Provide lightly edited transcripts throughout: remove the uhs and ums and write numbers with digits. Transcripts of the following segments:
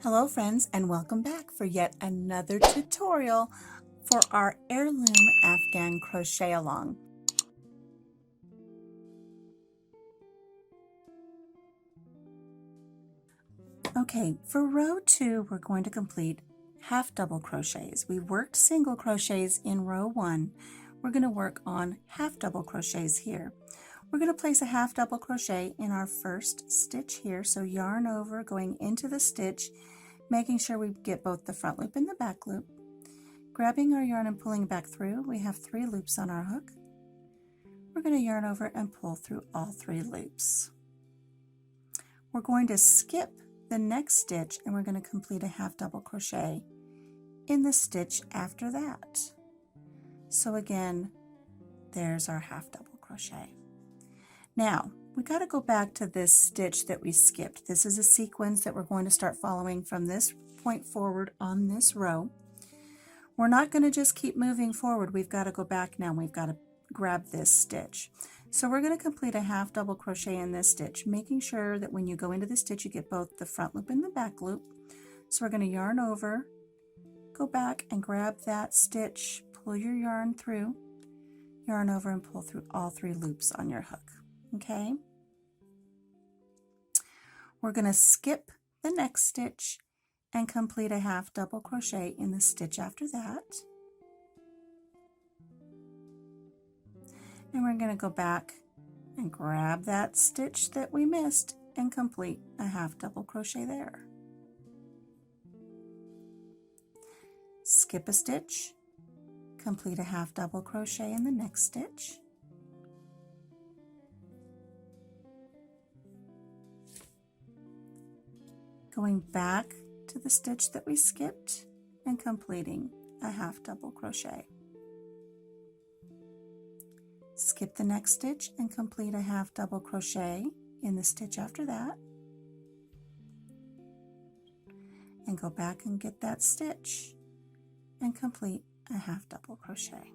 Hello friends, and welcome back for yet another tutorial for our Heirloom Afghan crochet along. Okay, for row 2 we're going to complete half double crochets. We worked single crochets in row 1. We're going to work on half double crochets here. We're going to place a half double crochet in our first stitch here, so yarn over going into the stitch, making sure we get both the front loop and the back loop. Grabbing our yarn and pulling back through, we have 3 loops on our hook. We're going to yarn over and pull through all 3 loops. We're going to skip the next stitch and we're going to complete a half double crochet in the stitch after that. So again, there's our half double crochet. Now, we got to go back to this stitch that we skipped. This is a sequence that we're going to start following from this point forward on this row. We're not going to just keep moving forward. We've got to go back now. We've got to grab this stitch. So we're going to complete a half double crochet in this stitch, making sure that when you go into the stitch you get both the front loop and the back loop. So we're going to yarn over, go back and grab that stitch, pull your yarn through, yarn over and pull through all 3 loops on your hook. Okay? We're going to skip the next stitch and complete a half double crochet in the stitch after that. And we're going to go back and grab that stitch that we missed and complete a half double crochet there. Skip a stitch, complete a half double crochet in the next stitch. Going back to the stitch that we skipped and completing a half double crochet. Skip the next stitch and complete a half double crochet in the stitch after that. And go back and get that stitch and complete a half double crochet.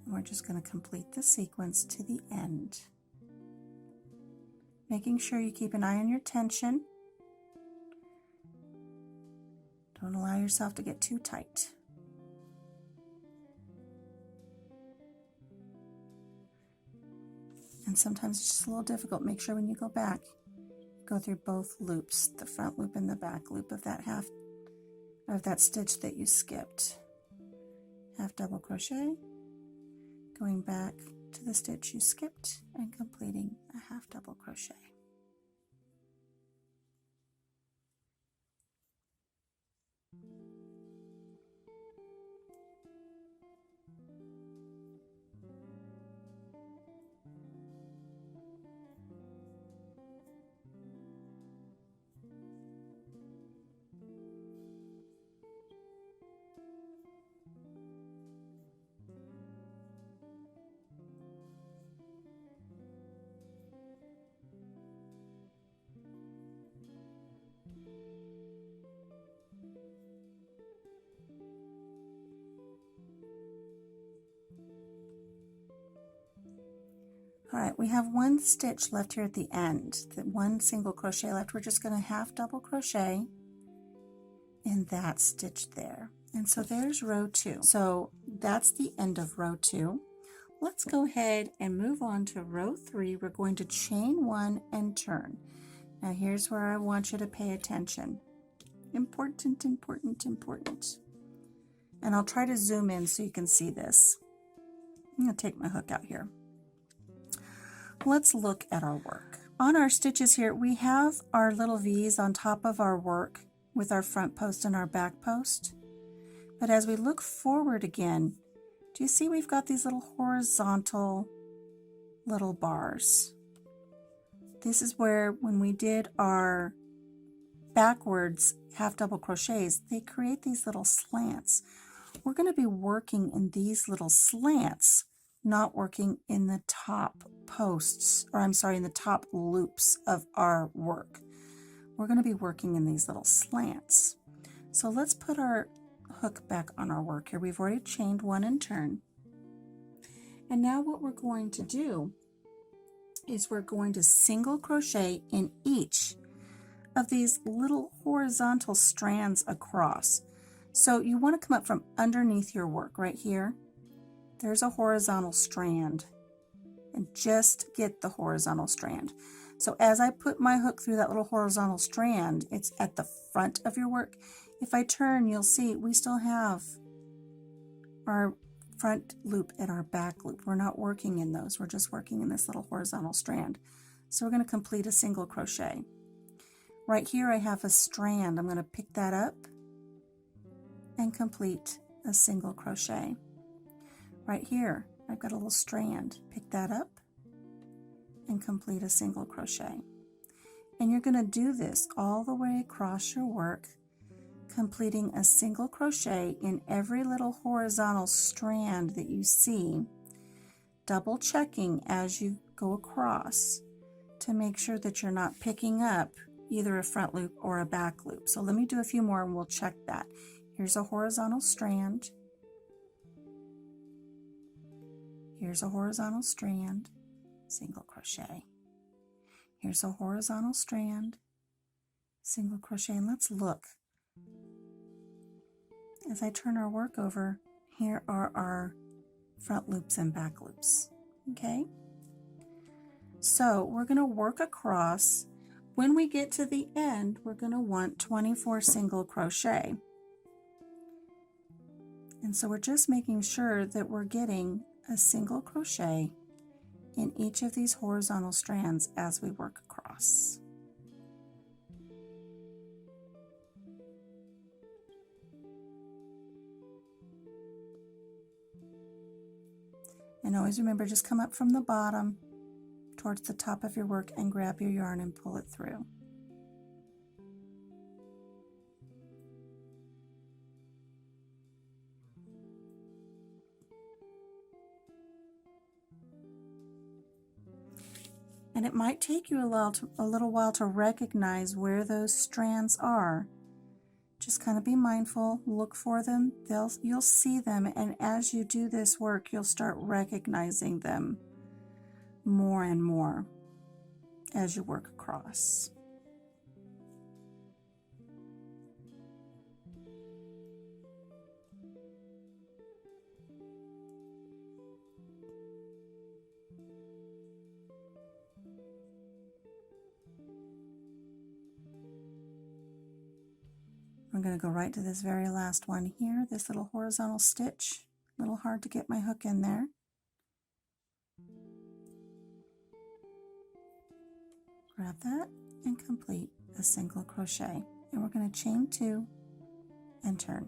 And we're just going to complete the sequence to the end. Making sure you keep an eye on your tension. Don't allow yourself to get too tight. And sometimes it's just a little difficult. Make sure when you go back, go through both loops, the front loop and the back loop of that stitch that you skipped. Half double crochet, going back to the stitch you skipped and completing a half double crochet. All right, we have 1 stitch left here at the end, the 1 single crochet left. We're just going to half double crochet in that stitch there. And so there's row 2. So that's the end of row 2. Let's go ahead and move on to row 3. We're going to chain 1 and turn. Now here's where I want you to pay attention. Important, important, important. And I'll try to zoom in so you can see this. I'm going to take my hook out here. Let's look at our work. On our stitches here, we have our little V's on top of our work with our front post and our back post. But as we look forward again, do you see we've got these little horizontal little bars? This is where when we did our backwards half double crochets, they create these little slants. We're going to be working in these little slants, not working in the top posts, or I'm sorry, in the top loops of our work. We're going to be working in these little slants. So let's put our hook back on our work here. We've already chained 1 and turn. And now what we're going to do is we're going to single crochet in each of these little horizontal strands across. So you want to come up from underneath your work right here. There's a horizontal strand, and just get the horizontal strand. So as I put my hook through that little horizontal strand, it's at the front of your work. If I turn, you'll see we still have our front loop and our back loop. We're not working in those, we're just working in this little horizontal strand. So we're going to complete a single crochet. Right here I have a strand. I'm going to pick that up and complete a single crochet. Right here I've got a little strand. Pick that up and complete a single crochet. And you're going to do this all the way across your work, completing a single crochet in every little horizontal strand that you see, double checking as you go across to make sure that you're not picking up either a front loop or a back loop. So let me do a few more and we'll check that. Here's a horizontal strand. Here's a horizontal strand, single crochet. Here's a horizontal strand, single crochet. And let's look. As I turn our work over, here are our front loops and back loops. Okay? So we're going to work across. When we get to the end, we're going to want 24 single crochet. And so we're just making sure that we're getting a single crochet in each of these horizontal strands as we work across. And always remember, just come up from the bottom towards the top of your work and grab your yarn and pull it through. And it might take you a little while to recognize where those strands are. Just kind of be mindful, look for them, you'll see them, and as you do this work, you'll start recognizing them more and more as you work across. I'm going to go right to this very last one here, this little horizontal stitch. A little hard to get my hook in there. Grab that and complete a single crochet. And we're going to chain 2 and turn.